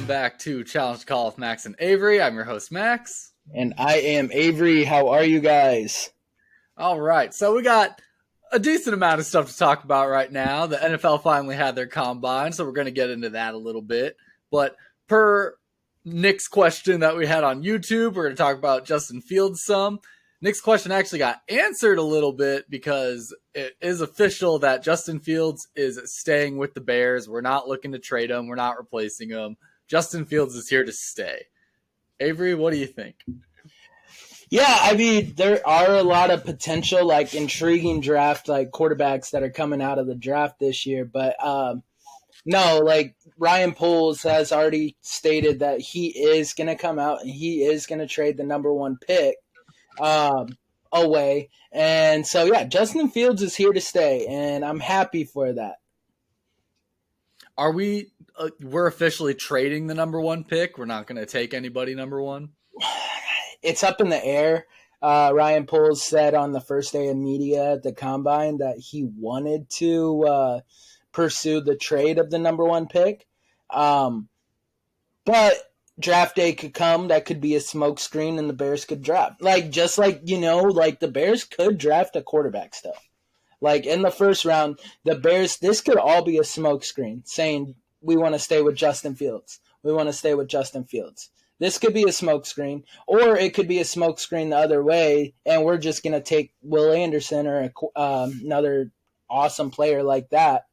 welcome back to Challenge Call with Max and Avery. I'm your host, Max. And I am Avery. How are you guys? All right, so we got a decent amount of stuff to talk about right now. The NFL finally had their combine, so we're going to get into that a little bit. But per Nick's question that we had on YouTube, we're going to talk about Justin Fields some. Nick's question actually got answered a little bit because it is official that Justin Fields is staying with the Bears. We're not looking to trade him. We're not replacing him. Justin Fields is here to stay. Avery, what do you think? Yeah, I mean, there are a lot of potential, intriguing draft, quarterbacks that are coming out of the draft this year. But, no, Ryan Poles has already stated that he is going to come out and he is going to trade the number one pick away. And so, yeah, Justin Fields is here to stay, and I'm happy for that. Are we we're officially trading the number one pick? We're not going to take anybody number one? It's up in the air. Ryan Poles said on the first day of media at the Combine that he wanted to pursue the trade of the number one pick. But draft day could come. That could be a smokescreen, and the Bears could draft. The Bears could draft a quarterback still. In the first round, the Bears, this could all be a smokescreen saying, we want to stay with Justin Fields. We want to stay with Justin Fields. This could be a smokescreen, or it could be a smokescreen the other way, and we're just going to take Will Anderson or another awesome player like that.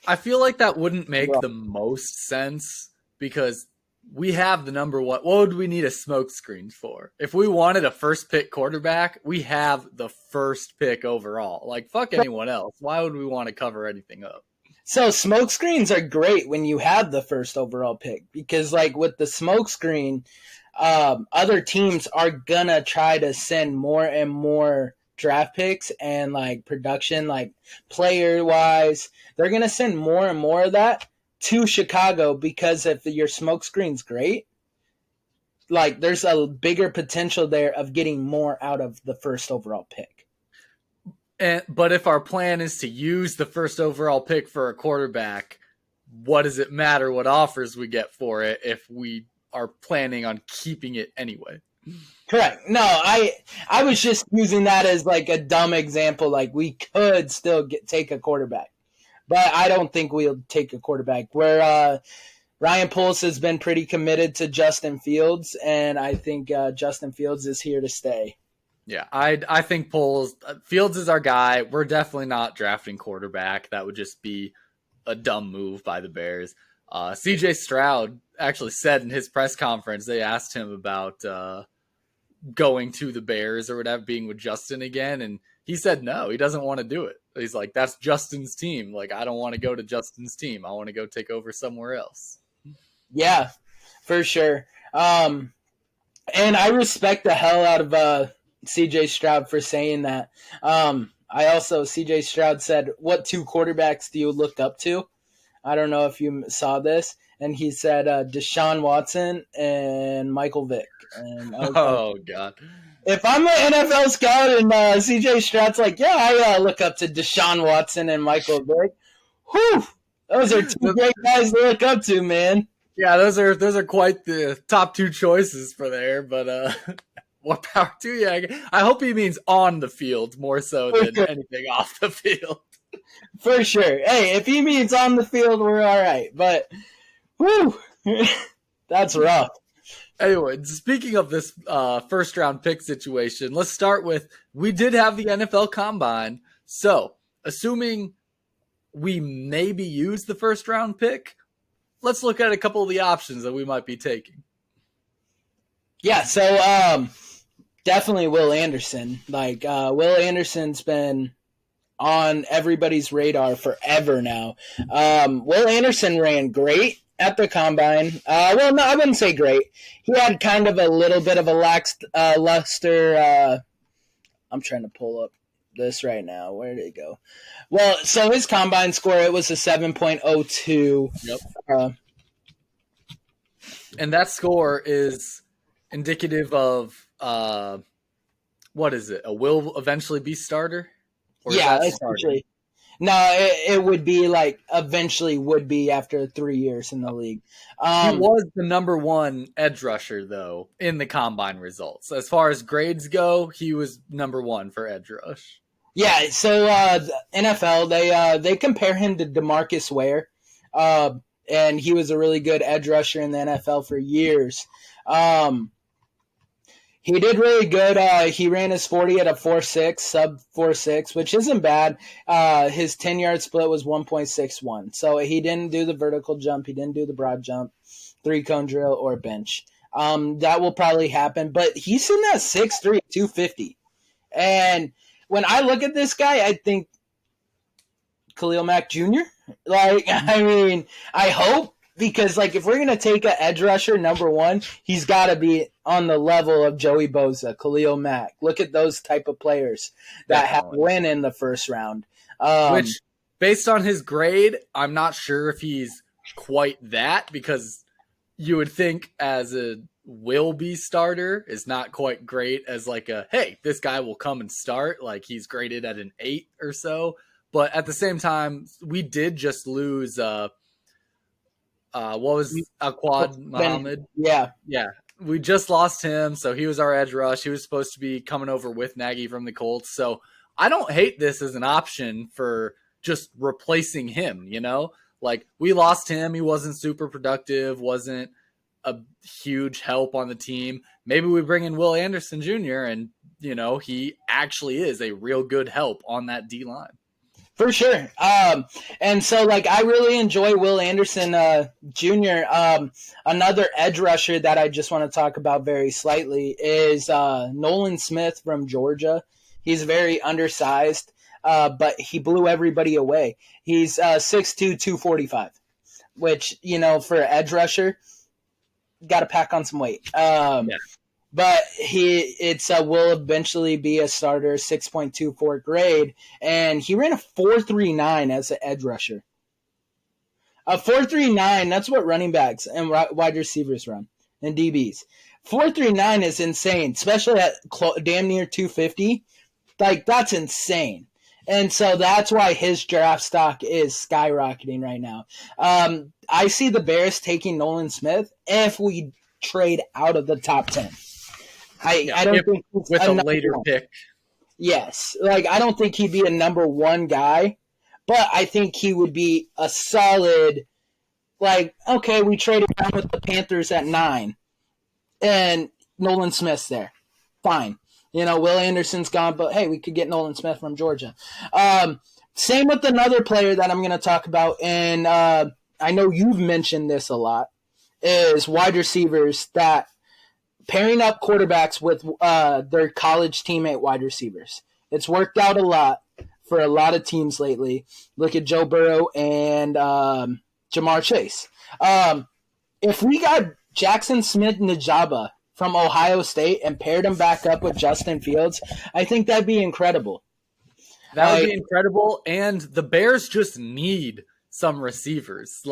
I feel like that wouldn't make the most sense because we have the number one. What would we need a smokescreen for? If we wanted a first pick quarterback, we have the first pick overall. Fuck anyone else. Why would we want to cover anything up? So smokescreens are great when you have the first overall pick because, with the smokescreen, other teams are gonna try to send more and more draft picks and production, player wise, they're gonna send more and more of that to Chicago because if your smokescreen's great, there's a bigger potential there of getting more out of the first overall pick. But if our plan is to use the first overall pick for a quarterback, what does it matter what offers we get for it if we are planning on keeping it anyway? Correct. No, I was just using that as a dumb example. We could still take a quarterback, but I don't think we'll take a quarterback. Where Ryan Poles has been pretty committed to Justin Fields, and I think Justin Fields is here to stay. Yeah, I think Fields is our guy. We're definitely not drafting quarterback. That would just be a dumb move by the Bears. CJ Stroud actually said in his press conference, they asked him about going to the Bears or whatever, being with Justin again, and he said no, he doesn't want to do it. He's like, that's Justin's team. I don't want to go to Justin's team. I want to go take over somewhere else. Yeah, for sure. And I respect the hell out of CJ Stroud for saying that. CJ Stroud said, what two quarterbacks do you look up to? I don't know if you saw this. And he said Deshaun Watson and Michael Vick. And God. If I'm an NFL scout and CJ Stroud's I look up to Deshaun Watson and Michael Vick. Whew! Those are two great guys to look up to, man. Yeah, those are quite the top two choices for there, but what power to you? I hope he means on the field more so than anything off the field. For sure. Hey, if he means on the field, we're all right. But, whew, that's rough. Anyway, speaking of this first-round pick situation, let's start with, we did have the NFL Combine. So, assuming we maybe use the first-round pick, let's look at a couple of the options that we might be taking. Yeah, so definitely Will Anderson. Will Anderson's been on everybody's radar forever now. Will Anderson ran great at the Combine. Well, no, I wouldn't say great. He had kind of a little bit of a luster. I'm trying to pull up this right now. Where did it go? Well, so his Combine score, it was a 7.02. Yep. And that score is indicative of, what is it? A will eventually be starter? Or yeah, essentially. No, it would be like eventually would be after 3 years in the league. He was the number one edge rusher, though, in the combine results. As far as grades go, he was number one for edge rush. Yeah, so the NFL they compare him to DeMarcus Ware, and he was a really good edge rusher in the NFL for years. He did really good. He ran his 40 at a 4.6, sub 4.6, which isn't bad. His 10-yard split was 1.61. So he didn't do the vertical jump. He didn't do the broad jump, 3-cone drill, or bench. That will probably happen. But he's in that 6'3", 250. And when I look at this guy, I think Khalil Mack Jr. I mean, I hope. Because, if we're going to take an edge rusher, number one, he's got to be on the level of Joey Bosa, Khalil Mack. Look at those type of players that have win in the first round. Which, based on his grade, I'm not sure if he's quite that, because you would think as a will-be starter is not quite great as hey, this guy will come and start. He's graded at an 8 or so. But at the same time, we did just lose what was Aqad Muhammad? Yeah. We just lost him, so he was our edge rush. He was supposed to be coming over with Nagy from the Colts. So I don't hate this as an option for just replacing him, we lost him. He wasn't super productive, wasn't a huge help on the team. Maybe we bring in Will Anderson Jr. and, he actually is a real good help on that D-line. For sure. And so, I really enjoy Will Anderson Jr. Another edge rusher that I just want to talk about very slightly is Nolan Smith from Georgia. He's very undersized, but he blew everybody away. He's 6'2", 245, which, for an edge rusher, got to pack on some weight. Yeah. But will eventually be a starter, 6.24 grade, and he ran a 4.39 as an edge rusher. A 4.39, that's what running backs and wide receivers run, and DBs. 4.39 is insane, especially at damn near 250. That's insane. And so that's why his draft stock is skyrocketing right now. I see the Bears taking Nolan Smith if we trade out of the top 10. I don't think with a later pick. Yes. I don't think he'd be a number one guy, but I think he would be a solid, okay, we traded down with the Panthers at 9 and Nolan Smith's there. Fine. Will Anderson's gone, but hey, we could get Nolan Smith from Georgia. Same with another player that I'm going to talk about, and I know you've mentioned this a lot, is wide receivers that pairing up quarterbacks with their college teammate wide receivers. It's worked out a lot for a lot of teams lately. Look at Joe Burrow and Jamar Chase. If we got Jackson Smith-Njigba from Ohio State and paired him back up with Justin Fields, I think that'd be incredible. That would be incredible, and the Bears just need some receivers.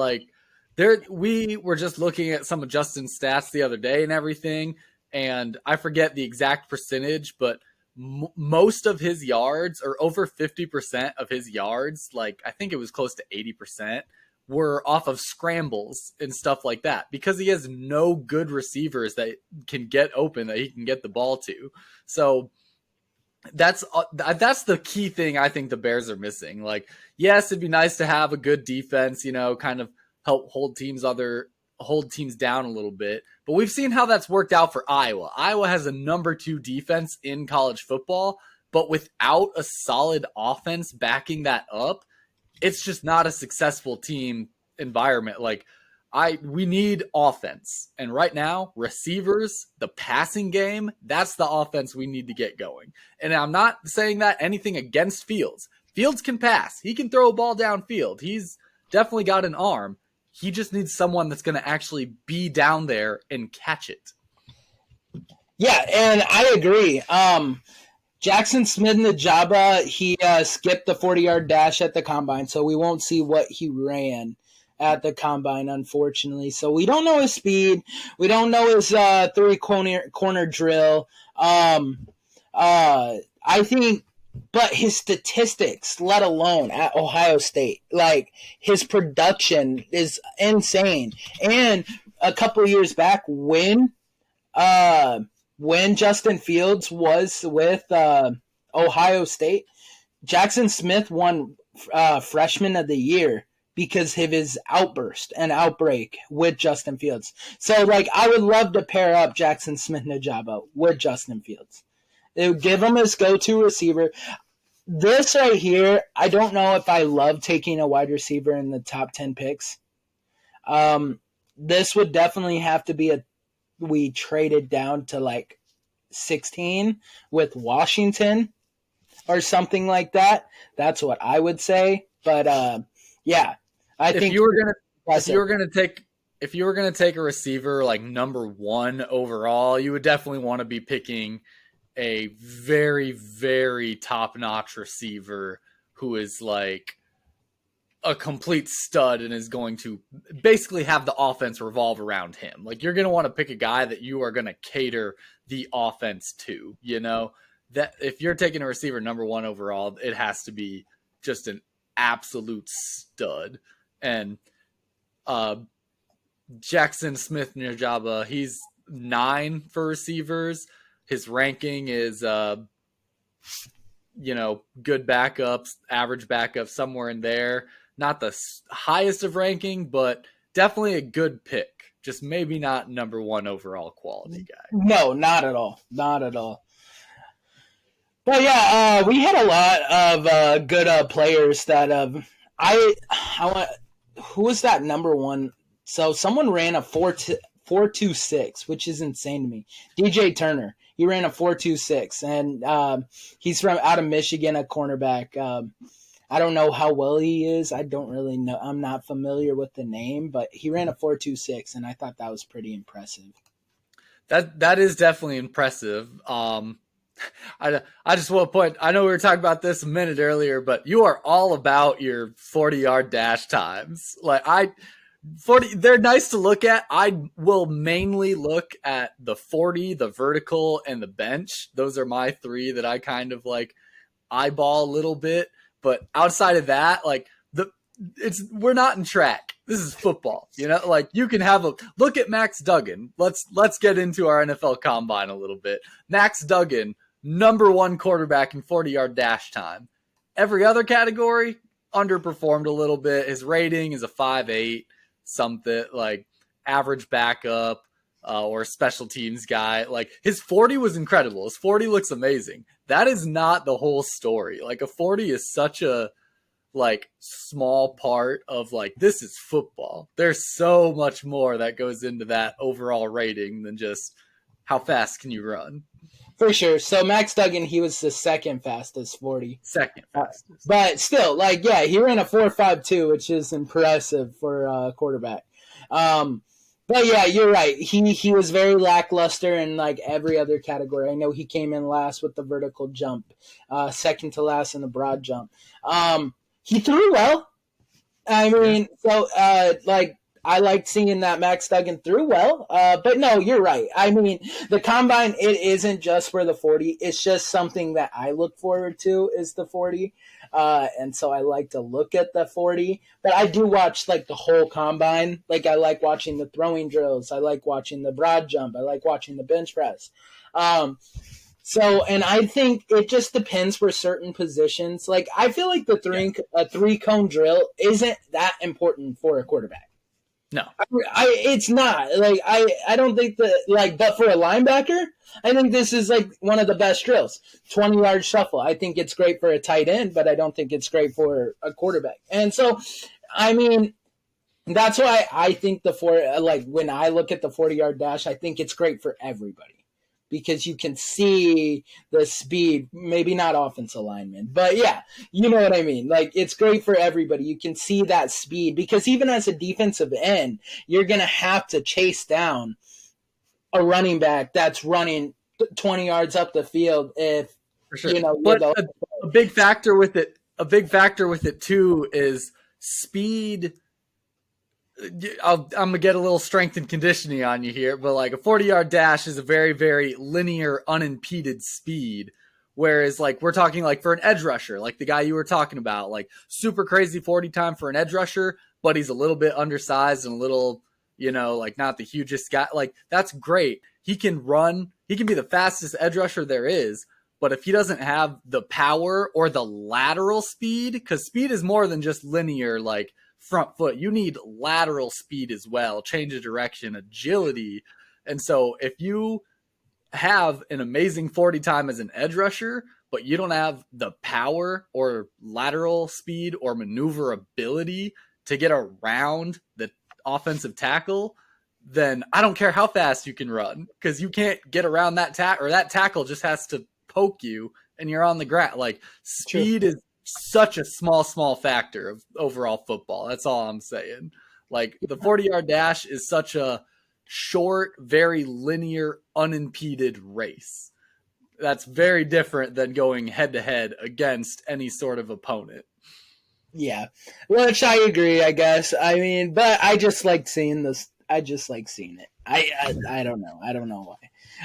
We were just looking at some of Justin's stats the other day and everything, and I forget the exact percentage, but most of his yards, or over 50% of his yards, I think it was close to 80%, were off of scrambles and stuff like that, because he has no good receivers that can get open, that he can get the ball to. So that's the key thing I think the Bears are missing. Yes, it'd be nice to have a good defense, kind of help hold teams down a little bit. But we've seen how that's worked out for Iowa. Iowa has a number 2 defense in college football, but without a solid offense backing that up, it's just not a successful team environment. We need offense. And right now, receivers, the passing game, that's the offense we need to get going. And I'm not saying that anything against Fields. Fields can pass. He can throw a ball downfield. He's definitely got an arm. He just needs someone that's going to actually be down there and catch it. Yeah, and I agree. Jackson Smith-Njigba, he skipped the 40-yard dash at the combine, so we won't see what he ran at the combine, unfortunately. So we don't know his speed. We don't know his three-corner drill. I think, but his statistics, let alone at Ohio State, like his production is insane. And a couple of years back, when Justin Fields was with Ohio State, Jackson Smith won Freshman of the Year because of his outburst and outbreak with Justin Fields. So, like, I would love to pair up Jackson Smith-Njigba with Justin Fields. It would give him his go-to receiver. This right here, I don't know if I love taking a wide receiver in the top 10 picks. This would definitely have to be we traded down to like 16 with Washington or something like that. That's what I would say. But yeah, if you were gonna take a receiver like number 1 overall, you would definitely want to be picking a very, very top-notch receiver who is like a complete stud and is going to basically have the offense revolve around him. Like, you're going to want to pick a guy that you are going to cater the offense to, you know? That if you're taking a receiver number 1 overall, it has to be just an absolute stud. And Jackson Smith-Njigba, he's 9 for receivers. His ranking is, good backups, average backup, somewhere in there. Not the highest of ranking, but definitely a good pick. Just maybe not number 1 overall quality guy. No, not at all. Not at all. But yeah, we had a lot of good players that who was that number 1? So someone ran a 4.26, which is insane to me. DJ Turner. He ran a 4.26, and he's out of Michigan, a cornerback. I don't know how well he is. I don't really know. I'm not familiar with the name, but he ran a 4.26, and I thought that was pretty impressive. That is definitely impressive. I just want to point. I know we were talking about this a minute earlier, but you are all about your 40-yard dash times. Like 40, they're nice to look at. I will mainly look at the 40, the vertical, and the bench. Those are my 3 that I kind of like eyeball a little bit. But outside of that, like we're not in track. This is football, you know. Like, you can have a look at Max Duggan. Let's get into our NFL Combine a little bit. Max Duggan, number 1 quarterback in 40-yard dash time. Every other category underperformed a little bit. His rating is a 5.8. Something like average backup or special teams guy. Like, his 40 was incredible. His 40 looks amazing. That is not the whole story. Like, a 40 is such a like small part of like, this is football. There's so much more that goes into that overall rating than just how fast can you run. For sure. So Max Duggan, he was the second fastest 40. Second fastest. But still, like, yeah, he ran a 4.52, which is impressive for a quarterback. But yeah, you're right. He was very lackluster in like every other category. I know he came in last with the vertical jump, second to last in the broad jump. He threw well. I mean, so like, I liked seeing that Max Duggan threw well. But no, you're right. I mean, the Combine, it isn't just for the 40. It's just something that I look forward to is the 40. And so I like to look at the 40. But I do watch, like, the whole Combine. Like, I like watching the throwing drills. I like watching the broad jump. I like watching the bench press. So, and I think it just depends for certain positions. Like, I feel like a 3-cone drill isn't that important for a quarterback. No, it's not. Like, I don't think that, like, but for a linebacker, I think this is like one of the best drills. 20-yard shuffle. I think it's great for a tight end, but I don't think it's great for a quarterback. And so, I mean, that's why I think when I look at the 40-yard dash, I think it's great for everybody. Because you can see the speed, maybe not offensive linemen, but yeah, you know what I mean? Like, it's great for everybody. You can see that speed because even as a defensive end, you're going to have to chase down a running back that's running 20 yards up the field if, for sure. But a big factor with it too is speed. I'm going to get a little strength and conditioning on you here, but like a 40-yard dash is a very, very linear, unimpeded speed, Whereas like we're talking like for an edge rusher, like the guy you were talking about, like super crazy 40 time for an edge rusher, but he's a little bit undersized and a little, like not the hugest guy. Like that's great. He can run. He can be the fastest edge rusher there is. But if he doesn't have the power or the lateral speed, because speed is more than just linear, like front foot, you need lateral speed as well, change of direction, agility. And so if you have an amazing 40 time as an edge rusher, but you don't have the power or lateral speed or maneuverability to get around the offensive tackle, then I don't care how fast you can run because you can't get around that tackle, or that tackle just has to poke you and you're on the ground. Like speed is such a small factor of overall football. That's all I'm saying. Like the 40-yard dash is such a short, very linear, unimpeded race. That's very different than going head to head against any sort of opponent. Yeah, which I agree, I guess. I mean, but I just like seeing this. I just like seeing it. I don't know. I don't know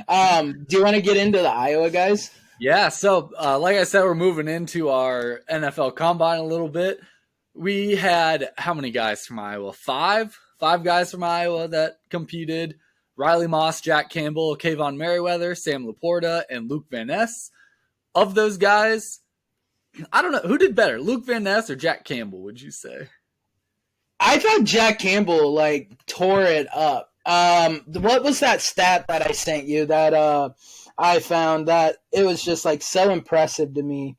why. Do you want to get into the Iowa guys? Yeah, so like I said, we're moving into our NFL Combine a little bit. We had how many guys from Iowa? Five guys from Iowa that competed. Riley Moss, Jack Campbell, Kayvon Merriweather, Sam Laporta, and Luke Van Ness. Of those guys, I don't know. Who did better, Luke Van Ness or Jack Campbell, would you say? I thought Jack Campbell, tore it up. What was that stat that I sent you that I found that it was just, so impressive to me?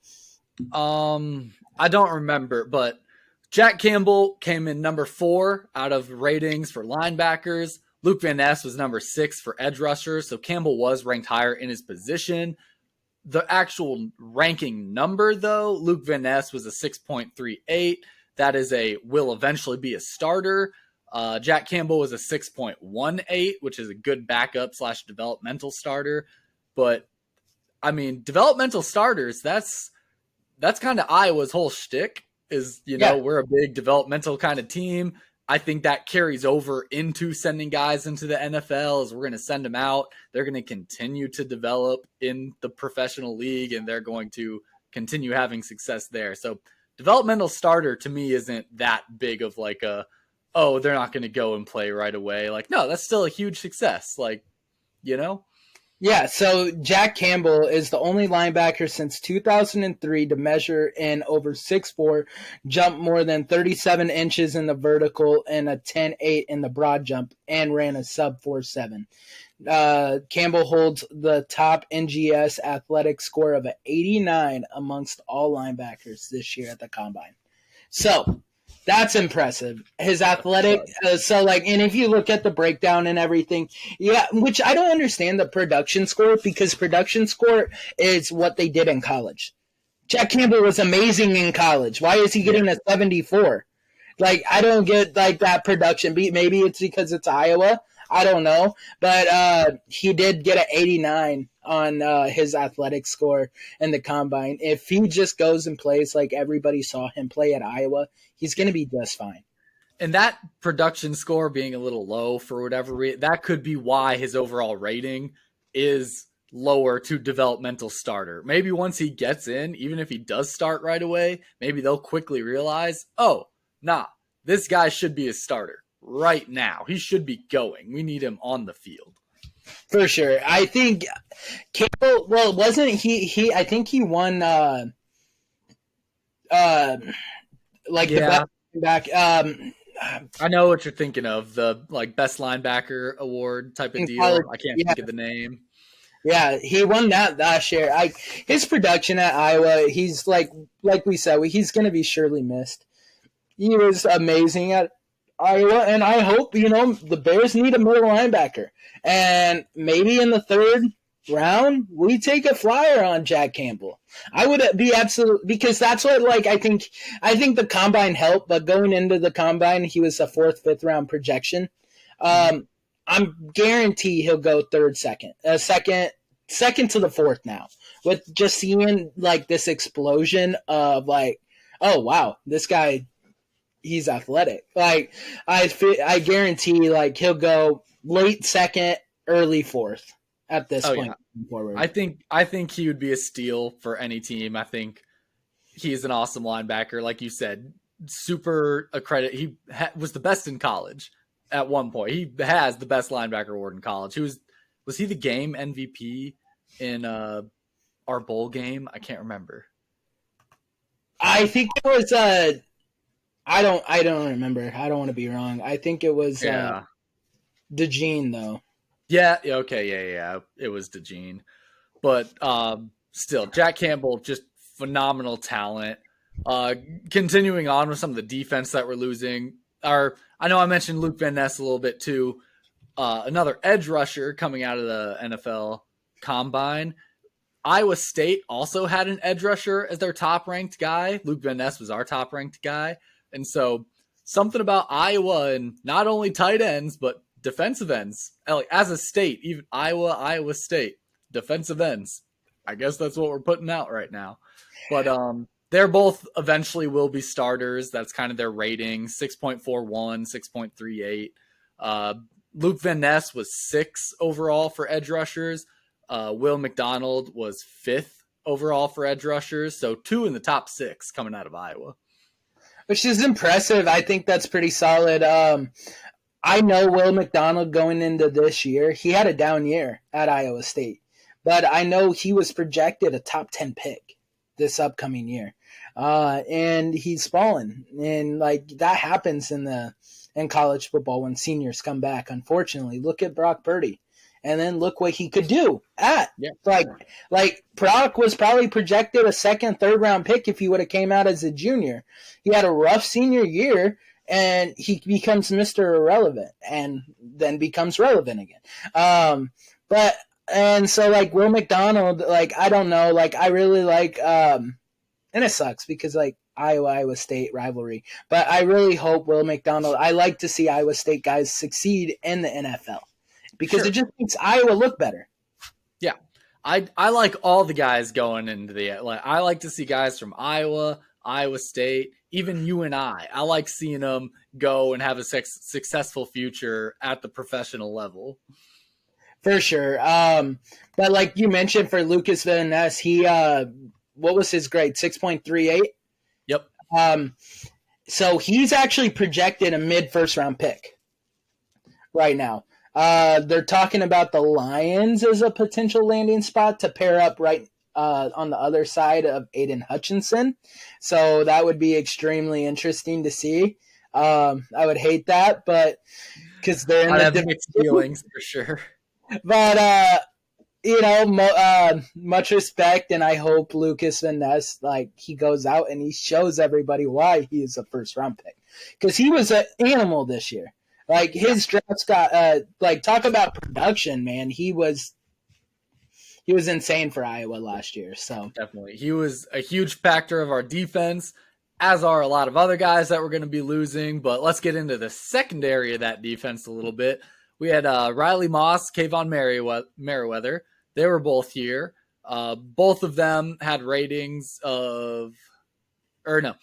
I don't remember, but Jack Campbell came in number 4 out of ratings for linebackers. Luke Van Ness was number 6 for edge rushers, so Campbell was ranked higher in his position. The actual ranking number, though, Luke Van Ness was a 6.38. That is will eventually be a starter. Jack Campbell was a 6.18, which is a good backup / developmental starter. But, I mean, developmental starters, that's kind of Iowa's whole shtick is, we're a big developmental kind of team. I think that carries over into sending guys into the NFL as we're going to send them out. They're going to continue to develop in the professional league, and they're going to continue having success there. So developmental starter to me isn't that big of they're not going to go and play right away. No, that's still a huge success. Yeah, so Jack Campbell is the only linebacker since 2003 to measure in over 6'4", jump more than 37 inches in the vertical and a 10.8 in the broad jump, and ran a sub 4.7. Campbell holds the top NGS athletic score of an 89 amongst all linebackers this year at the Combine. So that's impressive. His athletic, and if you look at the breakdown and everything, yeah, which I don't understand the production score, because production score is what they did in college. Jack Campbell was amazing in college. Why is he getting a 74? I don't get that production beat. Maybe it's because it's Iowa. I don't know. But he did get an 89 on his athletic score in the Combine. If he just goes and plays like everybody saw him play at Iowa, he's going to be just fine. And that production score being a little low for whatever reason, that could be why his overall rating is lower to developmental starter. Maybe once he gets in, even if he does start right away, maybe they'll quickly realize, this guy should be a starter right now. He should be going. We need him on the field. For sure. I think Campbell, wasn't he I think he won the best back. I know what you're thinking of, the best linebacker award type of deal. I can't think of the name. Yeah, he won that last year. His production at Iowa, he's like we said, he's going to be surely missed. He was amazing at Iowa, and I hope, the Bears need a middle linebacker. And maybe in the 3rd round, we take a flyer on Jack Campbell. I would be absolutely, because that's what, I think the Combine helped, but going into the Combine, he was a 4th, 5th round projection. I'm guarantee he'll go 3rd, 2nd, second to the 4th now, with just seeing this explosion of oh wow, this guy, he's athletic. I guarantee he'll go late 2nd, early 4th. at this Oh point yeah, forward. I think he would be a steal for any team. I think he's an awesome linebacker, like you said. Super accredited. He was the best in college at one point. He has the best linebacker award in college. Was he the game MVP in our bowl game? I can't remember. I think it was I don't remember. I don't want to be wrong. I think it was Yeah. DeJean though. Yeah. Okay. Yeah. It was DeJean, but still, Jack Campbell just phenomenal talent. Uh, Continuing on with some of the defense that we're losing. I know I mentioned Luke Van Ness a little bit too. Another edge rusher coming out of the NFL Combine. Iowa State also had an edge rusher as their top ranked guy. Luke Van Ness was our top ranked guy. And so something about Iowa and not only tight ends, but defensive ends. Like as a state, even Iowa State, defensive ends. I guess that's what we're putting out right now. But they're both eventually will be starters. That's kind of their rating, 6.41, 6.38. Luke Van Ness was 6 overall for edge rushers. Will McDonald was 5th overall for edge rushers. So 2 in the top 6 coming out of Iowa. Which is impressive. I think that's pretty solid. I know Will McDonald going into this year, he had a down year at Iowa State. But I know he was projected a top 10 pick this upcoming year. And he's fallen. And like that happens in college football when seniors come back. Unfortunately, look at Brock Purdy. And then look what he could do at. Yeah. Like Brock was probably projected a second, third round pick if he would have came out as a junior. He had a rough senior year, and he becomes Mr. Irrelevant, and then becomes relevant again. And so like Will McDonald, like I don't know, like I really like, and it sucks because like Iowa State rivalry, but I really hope Will McDonald. I like to see Iowa State guys succeed in the NFL. Because It just makes Iowa look better. Yeah. I like all the guys going into I like to see guys from Iowa, Iowa State, even UNI. I like seeing them go and have a successful future at the professional level. For sure. But like you mentioned for Lucas Van Ness, he what was his grade? 6.38? Yep. So he's actually projected a mid first round pick right now. They're talking about the Lions as a potential landing spot to pair up right on the other side of Aiden Hutchinson. So that would be extremely interesting to see. I would hate that, but because they're in the mixed feelings for sure. But much respect, and I hope Lucas Van Ness, like he goes out and he shows everybody why he is a first round pick because he was an animal this year. Like his drafts got talk about production, man. He was insane for Iowa last year. So definitely, he was a huge factor of our defense, as are a lot of other guys that we're going to be losing. But let's get into the secondary of that defense a little bit. We had Riley Moss, Kayvon Merriweather. They were both here. Both of them had ratings of, or no.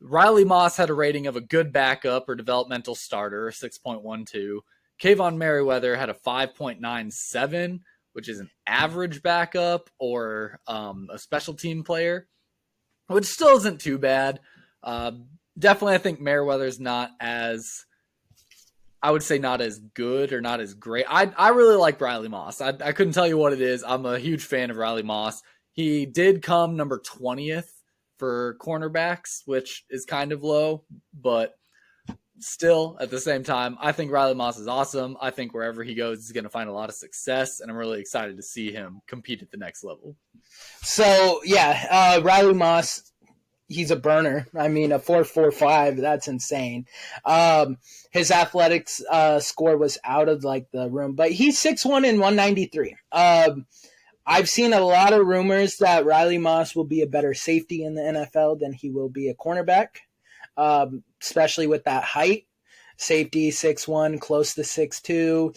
Riley Moss had a rating of a good backup or developmental starter, 6.12. Kayvon Merriweather had a 5.97, which is an average backup or a special team player, which still isn't too bad. Definitely, I think Merriweather's not as, I would say not as good or not as great. I really like Riley Moss. I couldn't tell you what it is. I'm a huge fan of Riley Moss. He did come number 20th for cornerbacks, which is kind of low, but still at the same time, I think Riley Moss is awesome. I think wherever he goes, he's going to find a lot of success, and I'm really excited to see him compete at the next level. So, yeah, Riley Moss, he's a burner. I mean, a 4.45, that's insane. His athletics score was out of like the room, but he's 6'1" and 193. I've seen a lot of rumors that Riley Moss will be a better safety in the NFL than he will be a cornerback, especially with that height. Safety 6'1", close to 6'2".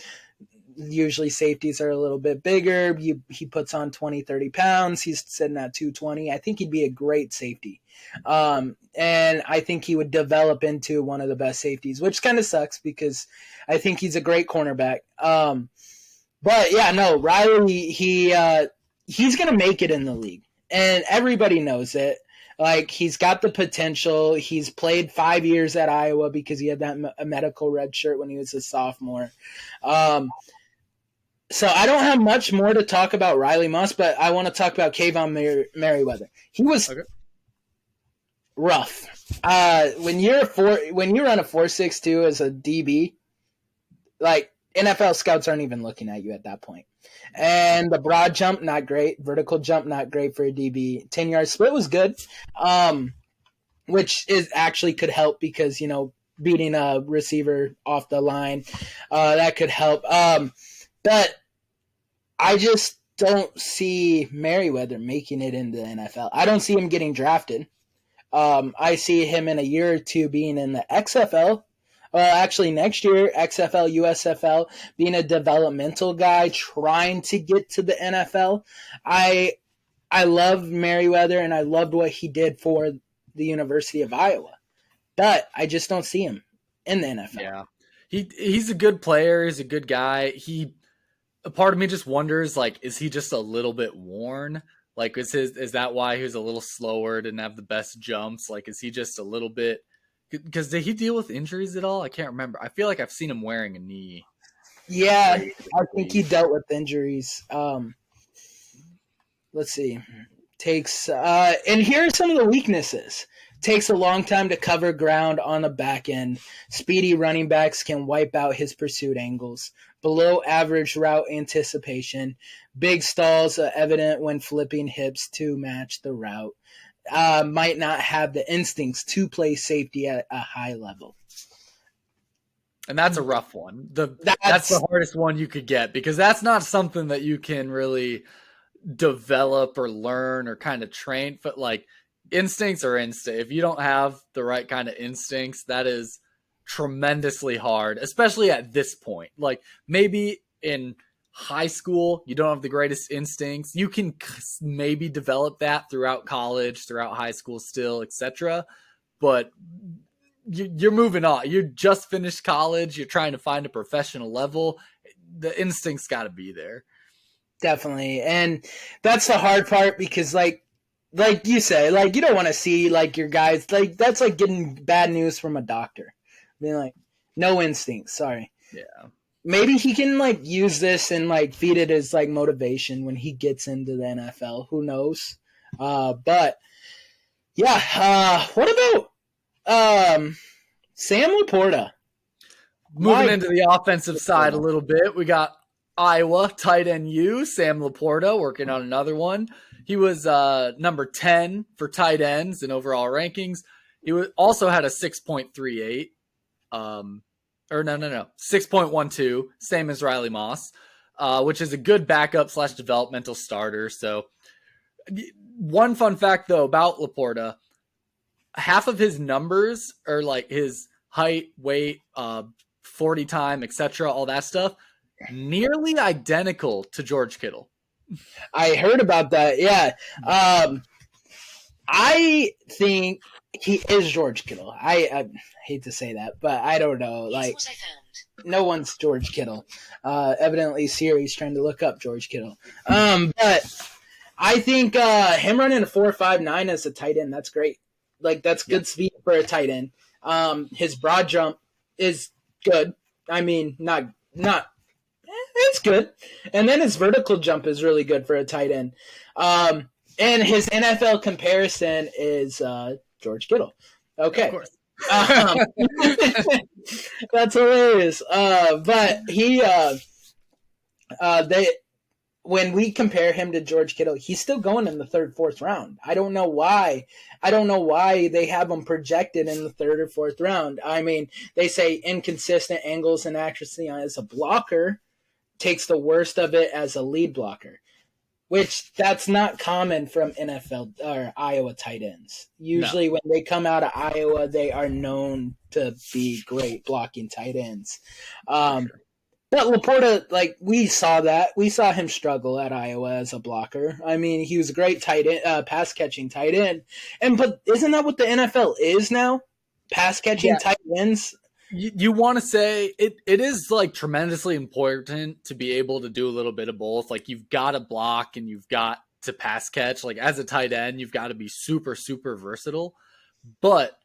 Usually safeties are a little bit bigger. He puts on 20, 30 pounds. He's sitting at 220. I think he'd be a great safety. And I think he would develop into one of the best safeties, which kind of sucks because I think he's a great cornerback. But yeah, no, Riley, he's gonna make it in the league, and everybody knows it. Like, he's got the potential. He's played 5 years at Iowa because he had that medical red shirt when he was a sophomore. So I don't have much more to talk about Riley Moss, but I want to talk about Kayvon Merriweather. He was rough. When you run a 4.62 as a DB, like, NFL scouts aren't even looking at you at that point. And the broad jump, not great. Vertical jump, not great for a DB. 10-yard split was good, which is actually could help because, beating a receiver off the line, that could help. But I just don't see Merriweather making it into the NFL. I don't see him getting drafted. I see him in a year or two being in the XFL. Actually, next year, XFL, USFL, being a developmental guy, trying to get to the NFL. I love Merriweather, and I loved what he did for the University of Iowa. But I just don't see him in the NFL. Yeah. He's a good player. He's a good guy. A part of me just wonders, like, is he just a little bit worn? Like, is that why he was a little slower, didn't have the best jumps? Like, is he just a little bit... Because did he deal with injuries at all? I can't remember. I feel like I've seen him wearing a knee. Yeah, I think he dealt with injuries. Let's see. And here are some of the weaknesses. Takes a long time to cover ground on the back end. Speedy running backs can wipe out his pursuit angles. Below average route anticipation. Big stalls evident when flipping hips to match the route. Might not have the instincts to play safety at a high level. And that's a rough one. That's the hardest one you could get, because that's not something that you can really develop or learn or kind of train. But like, instincts are instinct. If you don't have the right kind of instincts, that is tremendously hard, especially at this point. Like, maybe in high school, you don't have the greatest instincts. You can maybe develop that throughout college, throughout high school still, etc. But you're moving on. You just finished college. You're trying to find a professional level. The instincts got to be there. Definitely. And that's the hard part, because like you say, like, you don't want to see like your guys, like, that's like getting bad news from a doctor. Being like, no instincts, sorry. Yeah. Maybe he can like use this and like feed it as like motivation when he gets into the NFL. Who knows? But yeah, what about Sam Laporta? Moving into the offensive side a little bit, we got Iowa tight end Sam Laporta working on another one. He was number 10 for tight ends in overall rankings. He also had a 6.38. 6.12, same as Riley Moss, which is a good backup / developmental starter. So, one fun fact though about Laporta, half of his numbers are like his height, weight, 40 time, etc., all that stuff, nearly identical to George Kittle. I heard about that. Yeah. I think he is George Kittle. I hate to say that, but I don't know. Like, no one's George Kittle. Evidently, Siri's trying to look up George Kittle. But I think him running a 4.59 as a tight end, that's great. Like, that's good speed for a tight end. His broad jump is good. I mean, not it's good. And then his vertical jump is really good for a tight end. And his NFL comparison is George Kittle. Okay. Of course. That's hilarious. But he, when we compare him to George Kittle, he's still going in the 3rd, 4th round. I don't know why. They have him projected in the 3rd or 4th round. I mean, they say inconsistent angles and accuracy as a blocker, takes the worst of it as a lead blocker, which that's not common from NFL or Iowa tight ends. Usually when they come out of Iowa, they are known to be great blocking tight ends. But Laporta, like, we saw that. We saw him struggle at Iowa as a blocker. I mean, he was a great tight end, pass-catching tight end. But isn't that what the NFL is now? Pass-catching tight ends? You want to say it is like tremendously important to be able to do a little bit of both. Like you've got to block and you've got to pass catch. Like as a tight end, you've got to be super, super versatile. But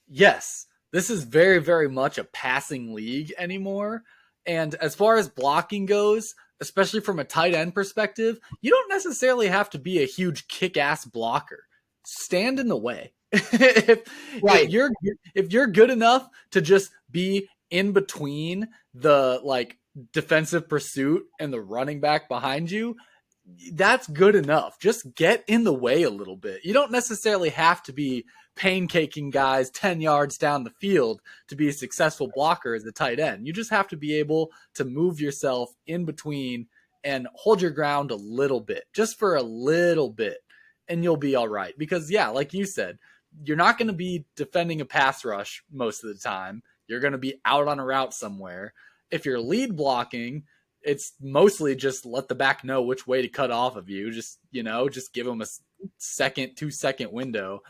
yes, this is very, very much a passing league anymore. And as far as blocking goes, especially from a tight end perspective, you don't necessarily have to be a huge kick-ass blocker. Stand in the way. Right. If you're good enough to just be in between the like defensive pursuit and the running back behind you, that's good enough. Just get in the way a little bit. You don't necessarily have to be paincaking guys 10 yards down the field to be a successful blocker as a tight end. You just have to be able to move yourself in between and hold your ground a little bit, just for a little bit, and you'll be all right. Because, yeah, like you said, you're not going to be defending a pass rush most of the time. You're going to be out on a route somewhere. If you're lead blocking, it's mostly just let the back know which way to cut off of you. Just give them a 2-second window.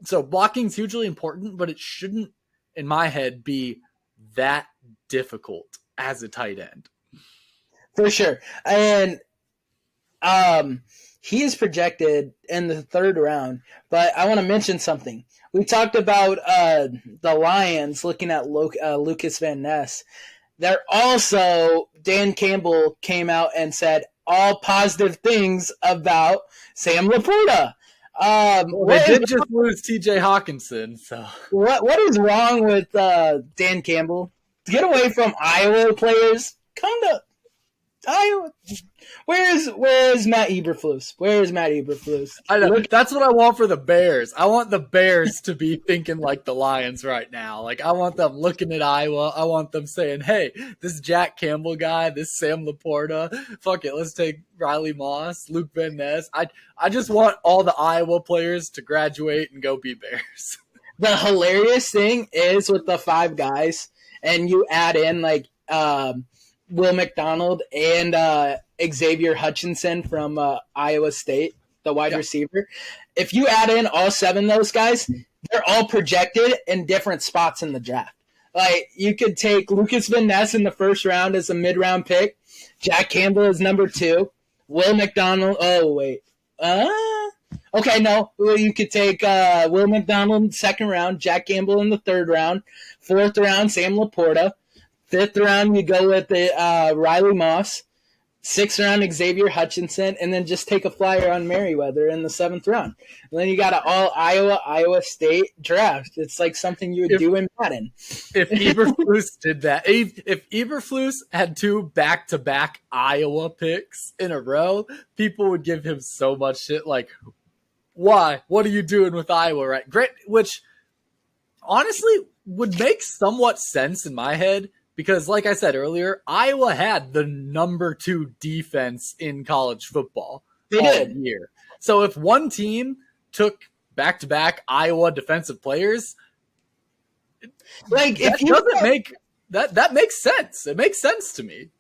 So blocking's hugely important, but it shouldn't, in my head, be that difficult as a tight end. For sure. And he is projected in the 3rd round, but I want to mention something. We talked about the Lions looking at Lucas Van Ness. They're also, Dan Campbell came out and said all positive things about Sam Laporta. They did just lose T.J. Hawkinson. So what is wrong with Dan Campbell? Get away from Iowa players. Come to Iowa. Where is Matt Eberflus? Where is Matt Eberflus? I know. That's what I want for the Bears. I want the Bears to be thinking like the Lions right now. Like I want them looking at Iowa. I want them saying, "Hey, this Jack Campbell guy, this Sam Laporta, fuck it, let's take Riley Moss, Luke Van Ness." I just want all the Iowa players to graduate and go be Bears. The hilarious thing is with the 5 guys, and you add in like Will McDonald and Xavier Hutchinson from Iowa State, the wide receiver. If you add in all 7 of those guys, they're all projected in different spots in the draft. Like you could take Lucas Van Ness in the 1st round as a mid-round pick, Jack Campbell is number 2, Will McDonald. Oh wait, okay, no. You could take Will McDonald 2nd round, Jack Campbell in the 3rd round, 4th round Sam Laporta. 5th round, you go with the Riley Moss. 6th round, Xavier Hutchinson. And then just take a flyer on Merriweather in the 7th round. And then you got an all Iowa State draft. It's like something you would do in Madden. If Eberflus did that, if Eberflus had 2 back-to-back Iowa picks in a row, people would give him so much shit. Like, why? What are you doing with Iowa? Right? Great. Which, honestly, would make somewhat sense in my head. Because, like I said earlier, Iowa had the number 2 defense in college football all year. So if one team took back-to-back Iowa defensive players, like that makes sense. It makes sense to me.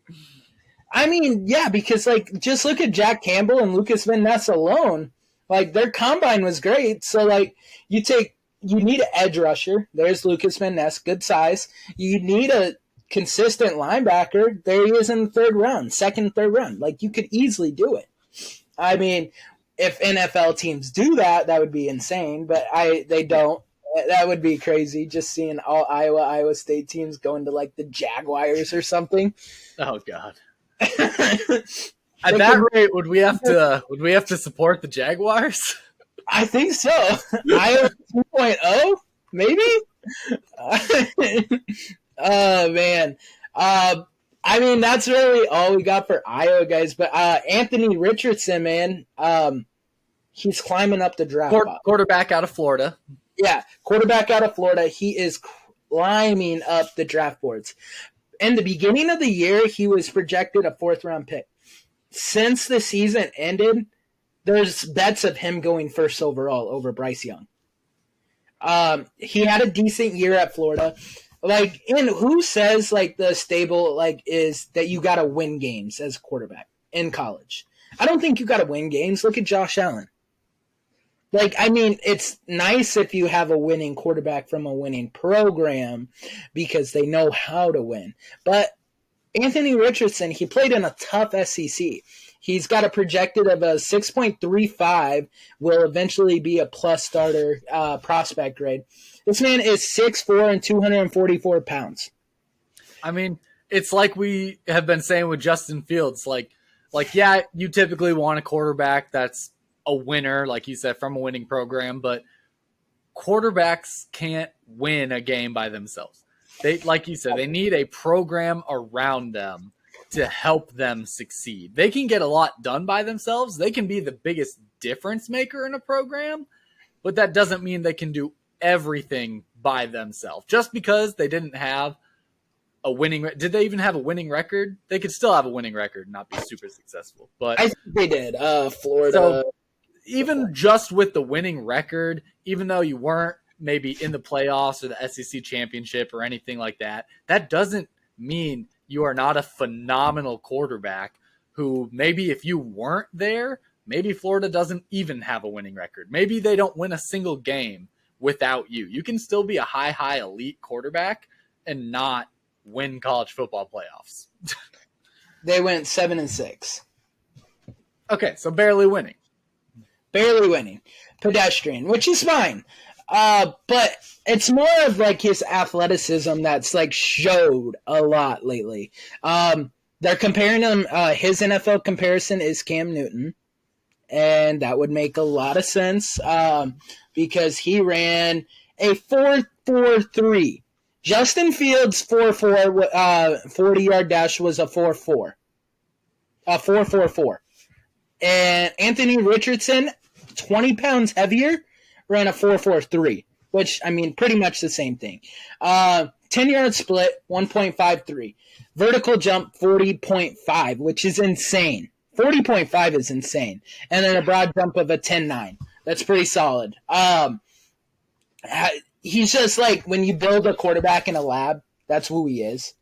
I mean, yeah, because like just look at Jack Campbell and Lucas Van Ness alone. Like their combine was great. So like you need an edge rusher. There's Lucas Van Ness, good size. You need a consistent linebacker. There he is in the 3rd round, 2nd, 3rd round. Like you could easily do it. I mean, if NFL teams do that, that would be insane. But they don't. That would be crazy. Just seeing all Iowa State teams going to like the Jaguars or something. Oh God. At that rate, would we have to support the Jaguars? I think so. Iowa 2.0, maybe. Oh man. I mean that's really all we got for Iowa guys. But Anthony Richardson, man, he's climbing up the draft. Quarterback out of Florida. Yeah, quarterback out of Florida. He is climbing up the draft boards. In the beginning of the year, he was projected a 4th round pick. Since the season ended, there's bets of him going 1st overall over Bryce Young. He had a decent year at Florida. Like, and who says like the stable like is that you got to win games as a quarterback in college? I don't think you got to win games. Look at Josh Allen. Like, I mean, it's nice if you have a winning quarterback from a winning program because they know how to win. But Anthony Richardson, he played in a tough SEC. He's got a projected of a 6.35, will eventually be a plus starter prospect grade. This man is 6'4" and 244 pounds. I mean, it's like we have been saying with Justin Fields. Like, yeah, you typically want a quarterback that's a winner, like you said, from a winning program, but quarterbacks can't win a game by themselves. They, like you said, they need a program around them to help them succeed. They can get a lot done by themselves. They can be the biggest difference maker in a program, but that doesn't mean they can do everything by themselves. Just because they didn't have a winning, did they even have a winning record? They could still have a winning record and not be super successful. But I think they did. Florida. So even just with the winning record, even though you weren't maybe in the playoffs or the SEC championship or anything like that, that doesn't mean you are not a phenomenal quarterback who maybe if you weren't there, maybe Florida doesn't even have a winning record. Maybe they don't win a single game without you. You can still be a high elite quarterback and not win college football playoffs. They went 7-6. Okay, so barely winning. Barely winning. Pedestrian, which is fine. But it's more of like his athleticism that's like showed a lot lately. They're comparing him, his NFL comparison is Cam Newton. And that would make a lot of sense because he ran a 4.43. Justin Fields' 4.4 40-yard dash was a 4.4. A 4.44. And Anthony Richardson, 20 pounds heavier, ran a 4.43, which, I mean, pretty much the same thing. 10-yard split, 1.53. Vertical jump, 40.5, which is insane. 40.5 is insane. And then a broad jump of a 10.9. That's pretty solid. He's just like, when you build a quarterback in a lab, that's who he is.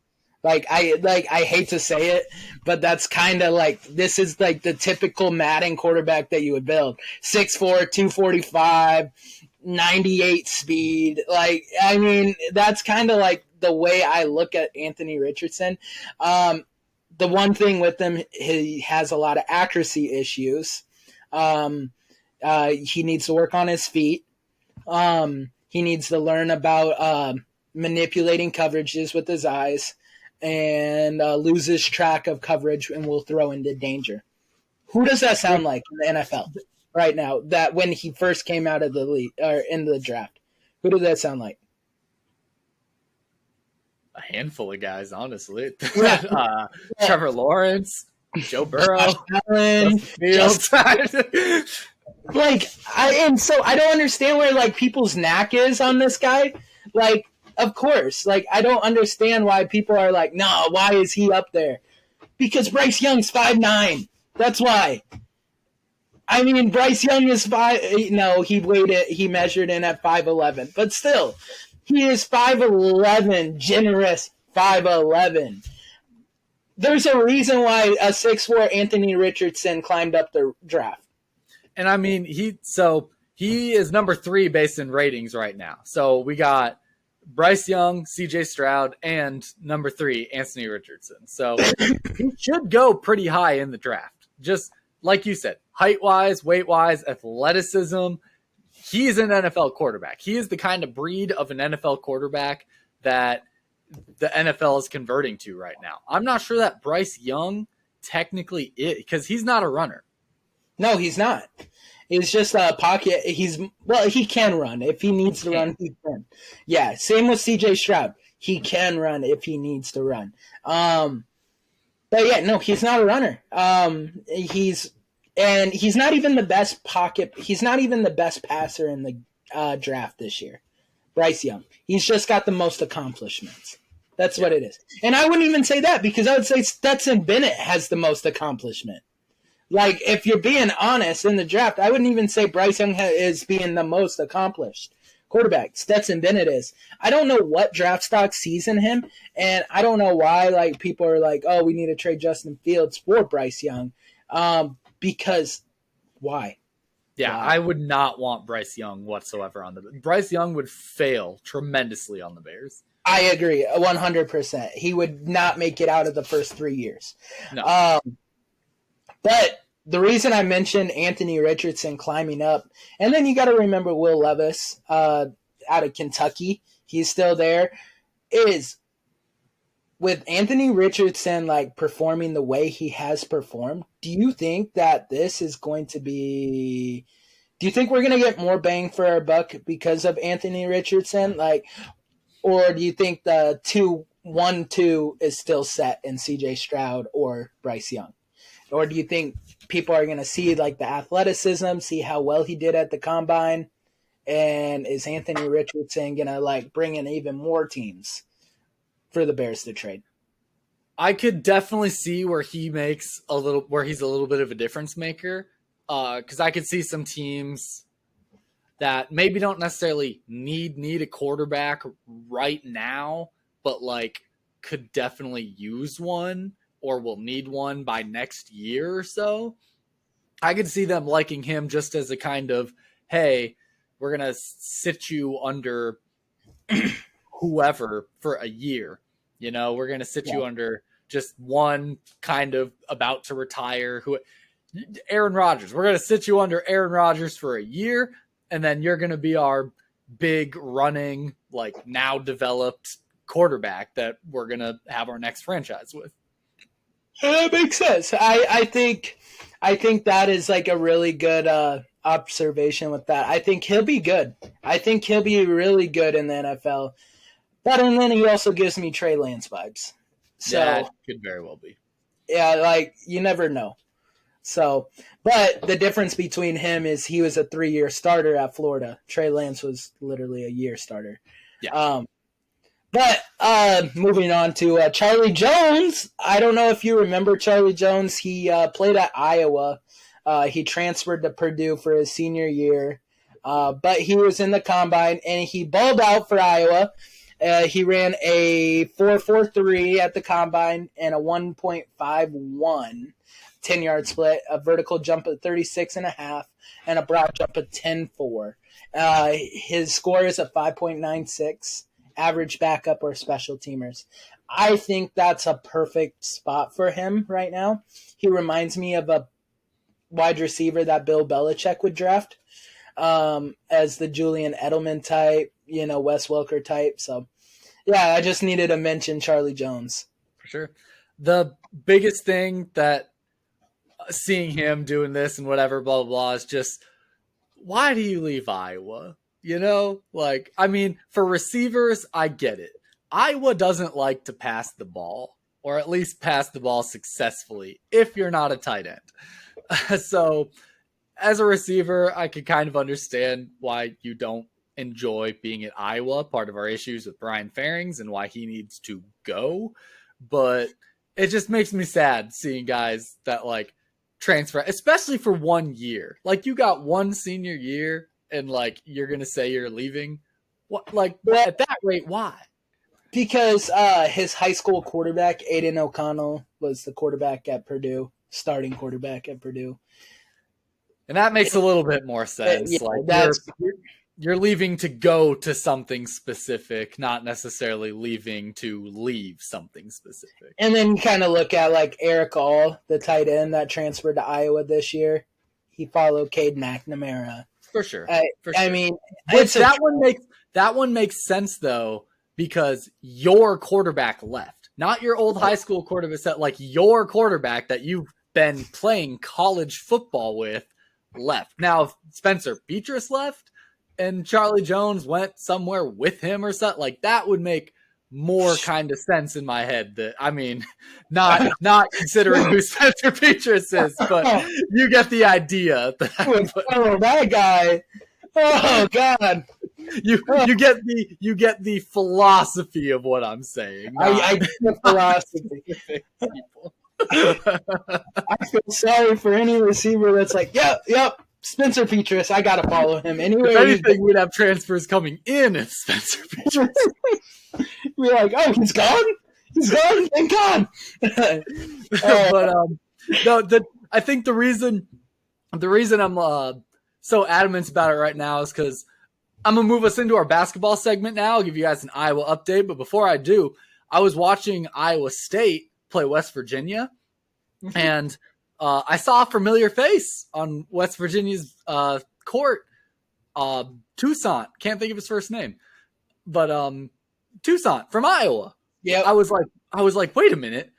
I hate to say it, but that's kind of like, this is like the typical Madden quarterback that you would build. 6'4", 245, 98 speed. Like, I mean, that's kind of like the way I look at Anthony Richardson. The one thing with him, he has a lot of accuracy issues. He needs to work on his feet. He needs to learn about manipulating coverages with his eyes and loses track of coverage and will throw into danger. Who does that sound like in the NFL right now, that when he first came out of the league or in the draft? Who does that sound like? A handful of guys, honestly. Trevor Lawrence, Joe Burrow, Allen, Fields. So I don't understand where like people's knack is on this guy. Like, of course, like I don't understand why people are like, no, why is he up there? Because Bryce Young's 5'9". That's why. I mean, Bryce Young is 5. No, he measured in at 5'11", but still, he is 5'11", generous 5'11". There's a reason why a 6'4" Anthony Richardson climbed up the draft. And I mean, he is number 3 based in ratings right now. So we got Bryce Young, CJ Stroud, and number 3, Anthony Richardson. So he should go pretty high in the draft. Just like you said, height-wise, weight-wise, athleticism. He is an NFL quarterback. He is the kind of breed of an NFL quarterback that the NFL is converting to right now. I'm not sure that Bryce Young technically is, because he's not a runner. No, he's not. He's just a pocket. He can run. If he needs to run, he can. Yeah, same with CJ Stroud. He can run if he needs to run. But yeah, no, he's not a runner. He's not even the best pocket. He's not even the best passer in the draft this year. Bryce Young. He's just got the most accomplishments. That's what it is. And I wouldn't even say that, because I would say Stetson Bennett has the most accomplishment. Like, if you're being honest in the draft, I wouldn't even say Bryce Young is being the most accomplished quarterback. Stetson Bennett is. I don't know what draft stock sees in him, and I don't know why like people are like, oh, we need to trade Justin Fields for Bryce Young. Because why? Yeah, Wow. I would not want Bryce Young whatsoever on the Bryce Young would fail tremendously on the Bears. I agree 100%. He would not make it out of the first 3 years. No. But the reason I mentioned Anthony Richardson climbing up, and then you got to remember Will Levis out of Kentucky, he's still there, is with Anthony Richardson like performing the way he has performed, do you think that this is going to be – do you think we're going to get more bang for our buck because of Anthony Richardson? Like, or do you think the 2-1-2 is still set in CJ Stroud or Bryce Young? Or do you think people are going to see like the athleticism, see how well he did at the combine, and is Anthony Richardson going to like bring in even more teams for the Bears to trade? I could definitely see where he's a little bit of a difference maker. Because I could see some teams that maybe don't necessarily need a quarterback right now, but like could definitely use one or will need one by next year or so. I could see them liking him just as a kind of, hey, we're going to sit you under whoever for a year. You know, we're going to sit you under just one kind of about to retire Aaron Rodgers. We're going to sit you under Aaron Rodgers for a year, and then you're going to be our big running, like now developed quarterback that we're going to have our next franchise with. That makes sense. I think that is like a really good observation with that. I think he'll be good. I think he'll be really good in the NFL. But and then he also gives me Trey Lance vibes. So yeah, it could very well be. Yeah, like you never know. So, but the difference between him is he was a 3-year starter at Florida. Trey Lance was literally a year starter. Yeah. But moving on to Charlie Jones. I don't know if you remember Charlie Jones. He played at Iowa. He transferred to Purdue for his senior year. But he was in the combine, and he balled out for Iowa. He ran a 4.43 at the combine and a 1.51 10-yard split, a vertical jump of 36.5, and a broad jump of 10.4. His score is a 5.96, average backup or special teamers. I think that's a perfect spot for him right now. He reminds me of a wide receiver that Bill Belichick would draft as the Julian Edelman type, Wes Welker type. So, yeah, I just needed to mention Charlie Jones. For sure. The biggest thing that seeing him doing this and whatever, blah, blah, blah, is just, why do you leave Iowa? For receivers, I get it. Iowa doesn't like to pass the ball, or at least pass the ball successfully, if you're not a tight end. So, as a receiver, I could kind of understand why you don't enjoy being at Iowa, part of our issues with Brian Ferrings and why he needs to go. But it just makes me sad seeing guys that like transfer, especially for 1 year. Like you got one senior year and like you're going to say you're leaving. What, like at that rate, why? Because his high school quarterback, Aiden O'Connell, was the quarterback at Purdue, starting quarterback at Purdue. And that makes a little bit more sense. You're leaving to go to something specific, not necessarily leaving to leave something specific. And then you kind of look at like Eric All, the tight end that transferred to Iowa this year. He followed Cade McNamara. For sure. I mean, that one makes sense though, because your quarterback left, not your old high school quarterback, like your quarterback that you've been playing college football with left. Now, if Spencer Petras left and Charlie Jones went somewhere with him or something, like that would make more kind of sense in my head. That not considering who Spencer Petras is, but you get the idea. That guy. Oh God. You get the philosophy of what I'm saying. I get the philosophy. I feel sorry for any receiver that's like, yep, Spencer Petras, I gotta follow him. Anyway, if anything, we'd have transfers coming in if Spencer Petras. We're like, oh, he's gone? He's gone? Thank God. But I think the reason I'm so adamant about it right now is because I'm going to move us into our basketball segment now. I'll give you guys an Iowa update. But before I do, I was watching Iowa State play West Virginia, and I saw a familiar face on West Virginia's court. Toussaint, can't think of his first name, but Toussaint from Iowa. Yeah, I was like, wait a minute,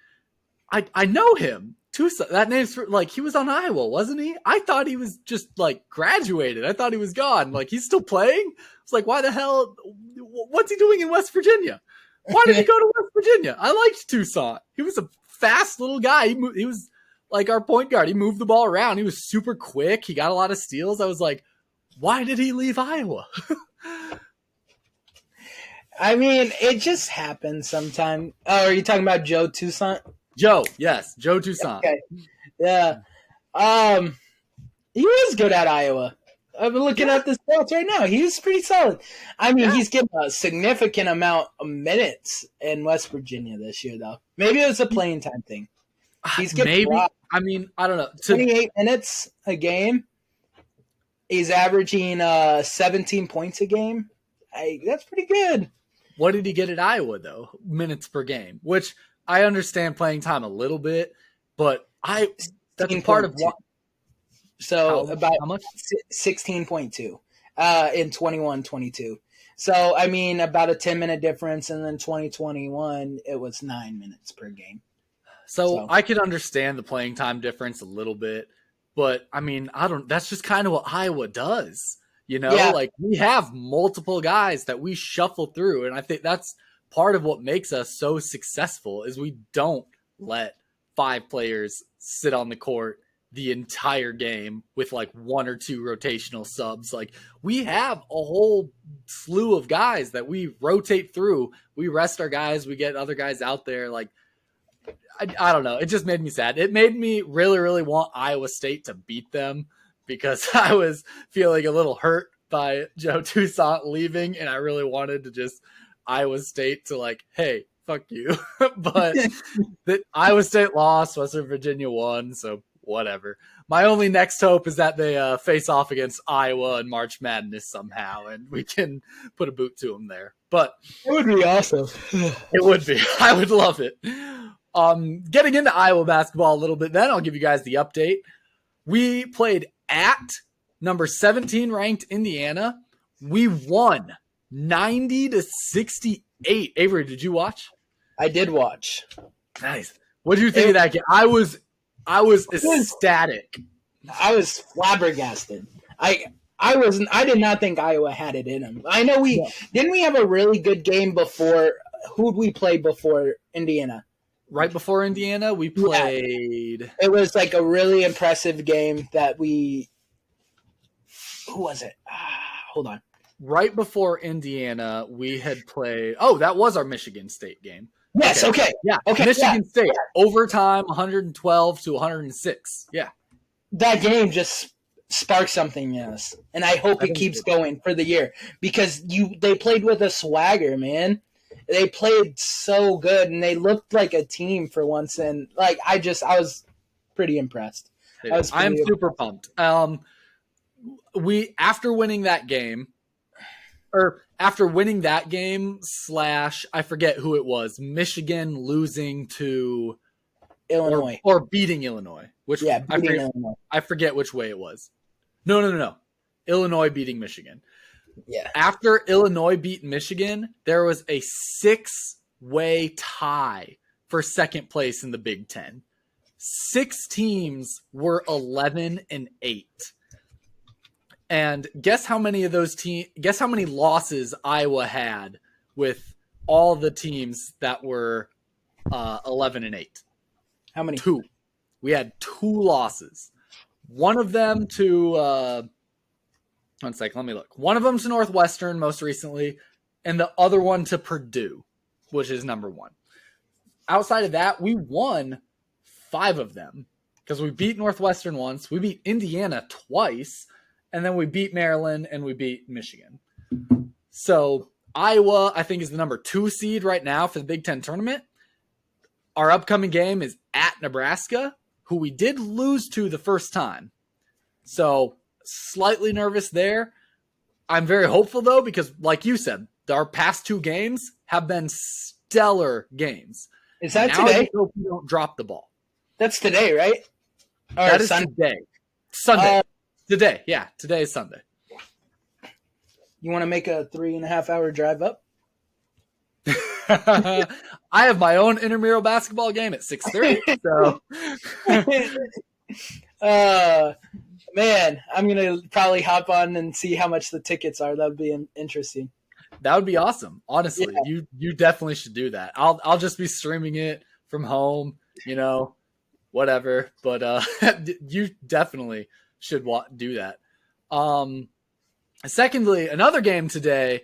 I know him. Toussaint, that name's like, he was on Iowa, wasn't he? I thought he was just like graduated. I thought he was gone. Like, he's still playing. It's like, why the hell? What's he doing in West Virginia? Why did he go to West Virginia? I liked Toussaint. He was a fast little guy. He was like our point guard. He moved the ball around. He was super quick. He got a lot of steals. I was like, why did he leave Iowa? I mean, it just happens sometimes. Oh, are you talking about Joe Toussaint? Joe, yes, Joe Toussaint. Okay. Yeah. He was good at Iowa. I've been looking at the stats right now. He was pretty solid. I mean, he's getting a significant amount of minutes in West Virginia this year, though. Maybe it was a playing time thing. He's getting I mean, I don't know. 28 minutes a game. He's averaging 17 points a game. That's pretty good. What did he get at Iowa, though? Minutes per game, which I understand playing time a little bit, but that's part of what. So about how much? 16.2 in 21-22. So, I mean, about a 10-minute difference, and then 2021, it was 9 minutes per game. So I could understand the playing time difference a little bit, but I mean, that's just kind of what Iowa does. Like, we have multiple guys that we shuffle through, and I think that's part of what makes us so successful is we don't let 5 players sit on the court the entire game with like 1 or 2 rotational subs. Like, we have a whole slew of guys that we rotate through. We rest our guys. We get other guys out there. Like, I don't know. It just made me sad. It made me really, really want Iowa State to beat them because I was feeling a little hurt by Joe Toussaint leaving, and I really wanted to just Iowa State to like, hey, fuck you. But that Iowa State lost, Western Virginia won, so whatever. My only next hope is that they face off against Iowa in March Madness somehow, and we can put a boot to them there. But it would be awesome. It would be. I would love it. Getting into Iowa basketball a little bit, then I'll give you guys the update. We played at number 17 ranked Indiana. We won 90-68. Avery, did you watch? I did watch. Nice. What did you think of that game? I was ecstatic. I was flabbergasted. I did not think Iowa had it in them. I know didn't we have a really good game before. Who'd we play before Indiana? Right before Indiana, we played. Yeah. It was like a really impressive game that we. Who was it? Hold on. Right before Indiana, we had played. Oh, that was our Michigan State game. Yes. Okay. Yeah. Okay. Michigan State overtime, 112-106. Yeah. That game just sparked something in us, and I hope it keeps going for the year because they played with a swagger, man. They played so good, and they looked like a team for once. And like I was pretty impressed. I'm super pumped. After winning that game, I forget who it was. Michigan losing to Illinois or beating Illinois. Illinois. I forget which way it was. No. Illinois beating Michigan. Yeah. After Illinois beat Michigan, there was a 6-way tie for second place in the Big Ten. 6 teams were 11-8. And guess how many losses Iowa had with all the teams that were 11-8? How many? 2. We had 2 losses. One of them to one second, let me look. One of them to Northwestern most recently, and the other one to Purdue, which is number 1. Outside of that, we won 5 of them because we beat Northwestern once, we beat Indiana twice, and then we beat Maryland and we beat Michigan. So Iowa, I think, is the number 2 seed right now for the Big Ten tournament. Our upcoming game is at Nebraska, who we did lose to the first time. So slightly nervous there. I'm very hopeful, though, because like you said, our past 2 games have been stellar games. Is that now today? I just hope we don't drop the ball. That's today, right? Or That is Sunday? today. Sunday. Today. Yeah, today is Sunday. You want to make a 3.5-hour drive up? I have my own intramural basketball game at 6:30. So, man, I'm gonna probably hop on and see how much the tickets are. That'd be interesting. that would be awesome. Honestly, Yeah. you definitely should do that. I'll just be streaming it from home. Whatever. But you definitely should do that. Secondly, another game today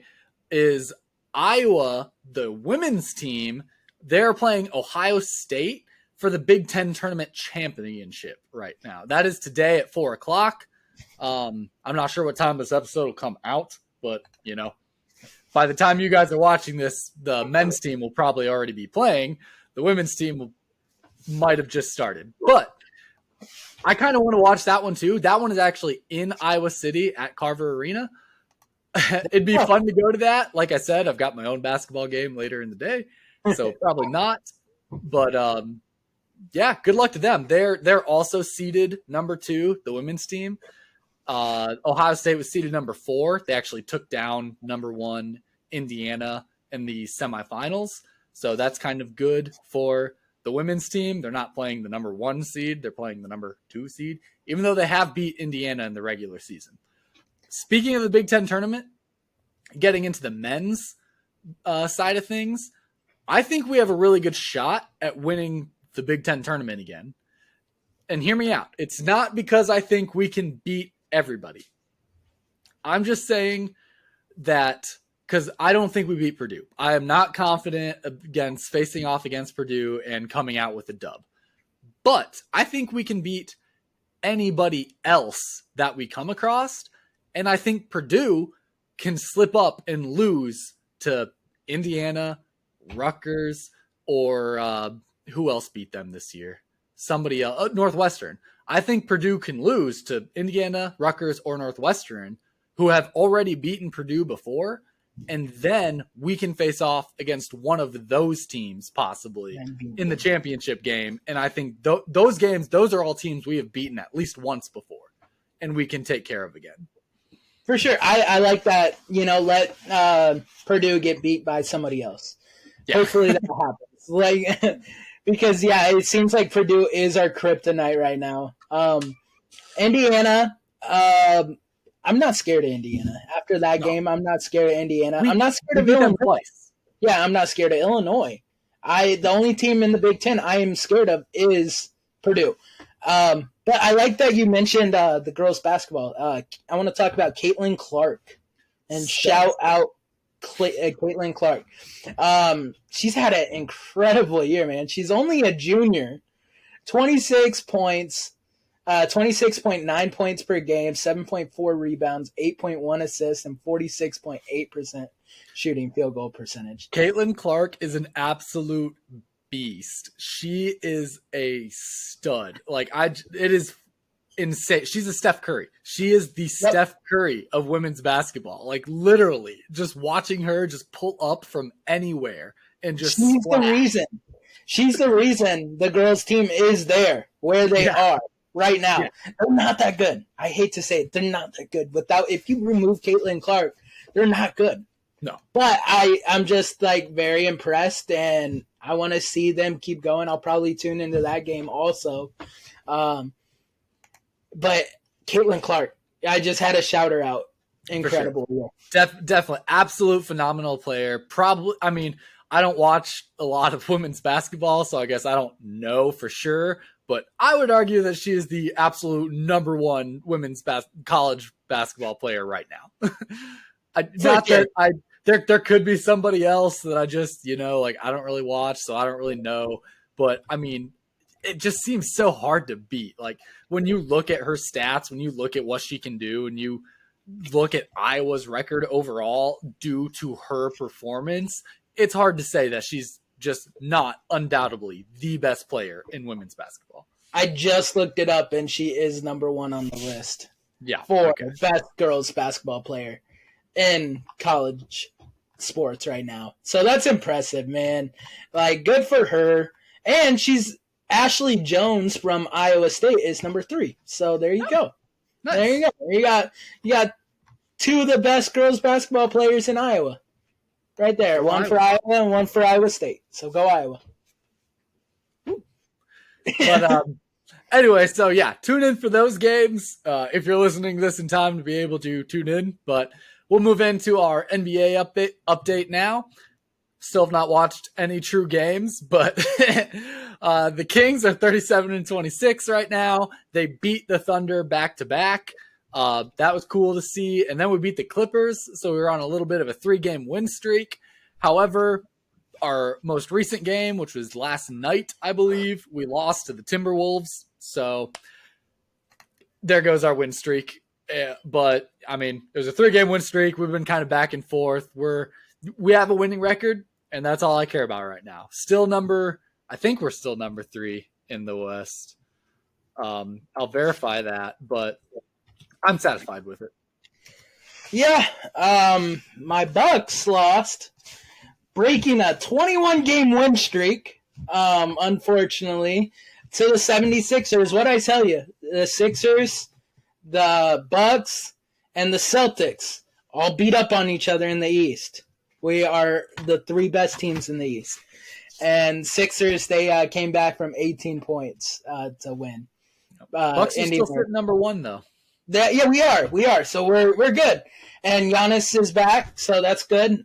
is Iowa, the women's team. They're playing Ohio State for the Big Ten Tournament Championship right now. That is today at 4:00. I'm not sure what time this episode will come out, but by the time you guys are watching this, the men's team will probably already be playing. The women's team might have just started, but I kind of want to watch that one too. That one is actually in Iowa City at Carver Arena. It'd be fun to go to that. Like I said, I've got my own basketball game later in the day, so probably not. But yeah, good luck to them. They're also seeded number 2, the women's team. Ohio State was seeded number 4. They actually took down number 1 Indiana in the semifinals, so that's kind of good for the women's team. They're not playing the number 1 seed; they're playing the number 2 seed, even though they have beat Indiana in the regular season. Speaking of the Big Ten tournament, getting into the men's side of things, I think we have a really good shot at winning the Big Ten tournament again. And hear me out. It's not because I think we can beat everybody. I'm just saying that because I don't think we beat Purdue. I am not confident against facing off against Purdue and coming out with a dub. But I think we can beat anybody else that we come across. And I think Purdue can slip up and lose to Indiana, Rutgers, or who else beat them this year? Somebody else, Northwestern. I think Purdue can lose to Indiana, Rutgers, or Northwestern, who have already beaten Purdue before, and then we can face off against one of those teams possibly in the championship game. And I think those games, those are all teams we have beaten at least once before, and we can take care of again. For sure. I like that, let Purdue get beat by somebody else. Yeah. Hopefully that happens. Because, it seems like Purdue is our kryptonite right now. Indiana, I'm not scared of Indiana. After that game, I'm not scared of Indiana. I'm not scared of Illinois. Yeah, I'm not scared of Illinois. The only team in the Big Ten I am scared of is Purdue. But I like that you mentioned the girls' basketball. I want to talk about Caitlin Clark and shout out Caitlin Clark. She's had an incredible year, man. She's only a junior. 26 points, 26.9 points per game, 7.4 rebounds, 8.1 assists, and 46.8% shooting field goal percentage. Caitlin Clark is an absolute beast. She is a stud. It is insane. She's a Steph Curry. She is the Steph Curry of women's basketball. Literally, just watching her just pull up from anywhere and just She's the reason the girls' team is there where they are right now. Yeah. They're not that good. I hate to say it. They're not that good. If you remove Caitlin Clark, they're not good. No. But I'm just very impressed, and I want to see them keep going. I'll probably tune into that game also. But Caitlin Clark, I just had to shout her out. Incredible. Sure. Definitely. Absolute phenomenal player. Probably, I don't watch a lot of women's basketball, so I guess I don't know for sure. But I would argue that she is the absolute number 1 women's college basketball player right now. There could be somebody else that I just, I don't really watch, so I don't really know. But, it just seems so hard to beat. When you look at her stats, when you look at what she can do, and you look at Iowa's record overall due to her performance, it's hard to say that she's just not undoubtedly the best player in women's basketball. I just looked it up, and she is number 1 on the list. Yeah. for Okay. best girls basketball player in college sports right now. So that's impressive, man. Like, good for her. And she's Ashley Jones from Iowa State is number 3. So there you go. Nice. There you go. You got 2 of the best girls basketball players in Iowa. Right there. One for Iowa and one for Iowa State. So go Iowa. But anyway, so yeah, tune in for those games if you're listening to this in time to be able to tune in. But we'll move into our NBA update now. Still have not watched any true games, but the Kings are 37-26 right now. They beat the Thunder back to back. That was cool to see. And then we beat the Clippers, so we were on a little bit of a 3-game win streak. However, our most recent game, which was last night, I believe, we lost to the Timberwolves. So there goes our win streak. But, I mean, it was a 3-game win streak. We've been kind of back and forth. We have a winning record, and that's all I care about right now. I think we're still number 3 in the West. I'll verify that, but I'm satisfied with it. Yeah, my Bucks lost, breaking a 21-game win streak, unfortunately, to the 76ers. What'd I tell you? The Sixers, the Bucks, and the Celtics all beat up on each other in the East. We are the 3 best teams in the East. And Sixers, they came back from 18 points to win. Bucks are still sitting number 1, though. Yeah, we are. So we're good. And Giannis is back, so that's good.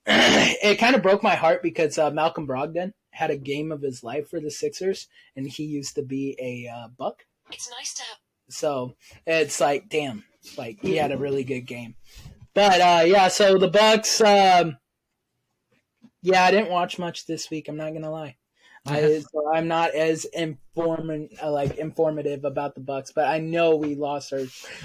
It kind of broke my heart because Malcolm Brogdon had a game of his life for the Sixers, and he used to be a Buck. It's nice to have. So it's like, damn, like he had a really good game. But yeah, so the Bucks. Yeah, I didn't watch much this week. I'm not gonna lie. So I'm not as informative about the Bucks, but I know we lost our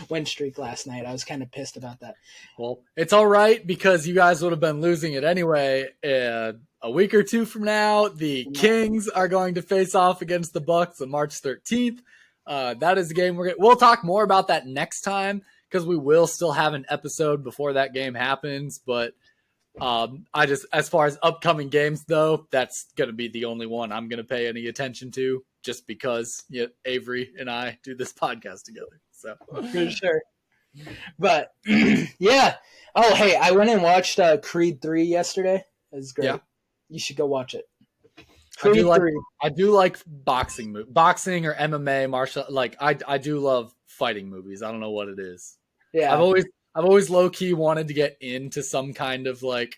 win streak last night. I was kind of pissed about that. Well, it's all right because you guys would have been losing it anyway. A week or 2 from now, the Kings are going to face off against the Bucks on March 13th. That is the game we'll talk more about that next time because we will still have an episode before that game happens, but. As far as upcoming games though, that's gonna be the only one I'm gonna pay any attention to, just because Avery and I do this podcast together. So for sure. But yeah. Oh hey, I went and watched Creed 3 yesterday. It was great. Yeah. You should go watch it. Creed 3. I do like boxing or MMA, martial. Like I do love fighting movies. I don't know what it is. Yeah, I've always low-key wanted to get into some kind of like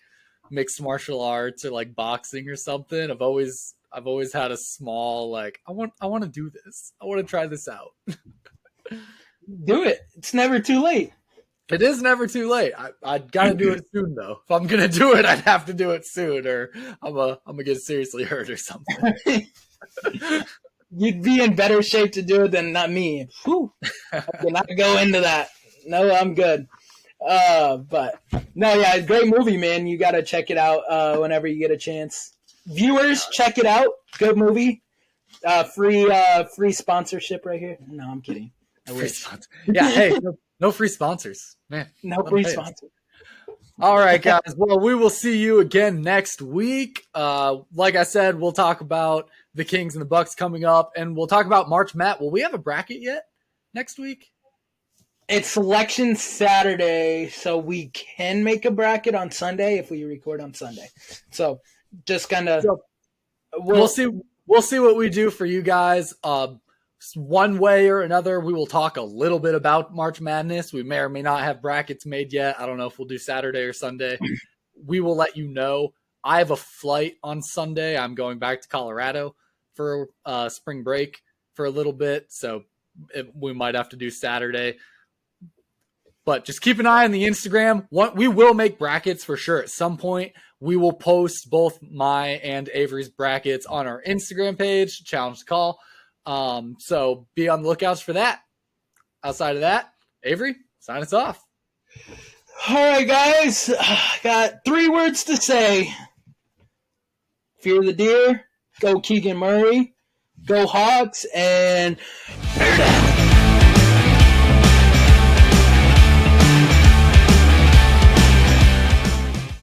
mixed martial arts or like boxing or something. I've always had a small like I want to do this. I want to try this out. Do it. It's never too late. It is never too late. I got to do it soon though. If I'm gonna do it, I'd have to do it soon, or I'm gonna get seriously hurt or something. You'd be in better shape to do it than not me. Whew. I cannot go into that. No, I'm good. But no, yeah, great movie, man. You got to check it out whenever you get a chance. Viewers, check it out. Good movie. Free sponsorship right here. No, I'm kidding. Free sponsor. Yeah, hey, no free sponsors, man. No free sponsors. All right, guys. Well, we will see you again next week. Like I said, we'll talk about the Kings and the Bucks coming up, and we'll talk about March Madness. Will we have a bracket yet next week? It's selection Saturday, so we can make a bracket on Sunday if we record on Sunday. So just kind of we'll see what we do for you guys. One way or another, we will talk a little bit about March Madness. We may or may not have brackets made yet. I don't know if we'll do Saturday or Sunday. We will let you know. I have a flight on Sunday. I'm going back to Colorado for spring break for a little bit, so we might have to do Saturday. But just keep an eye on the Instagram. We will make brackets for sure at some point. We will post both my and Avery's brackets on our Instagram page, Challenge to Call. So be on the lookouts for that. Outside of that, Avery, sign us off. All right, guys. I got 3 words to say. Fear the deer. Go Keegan Murray. Go Hawks. And...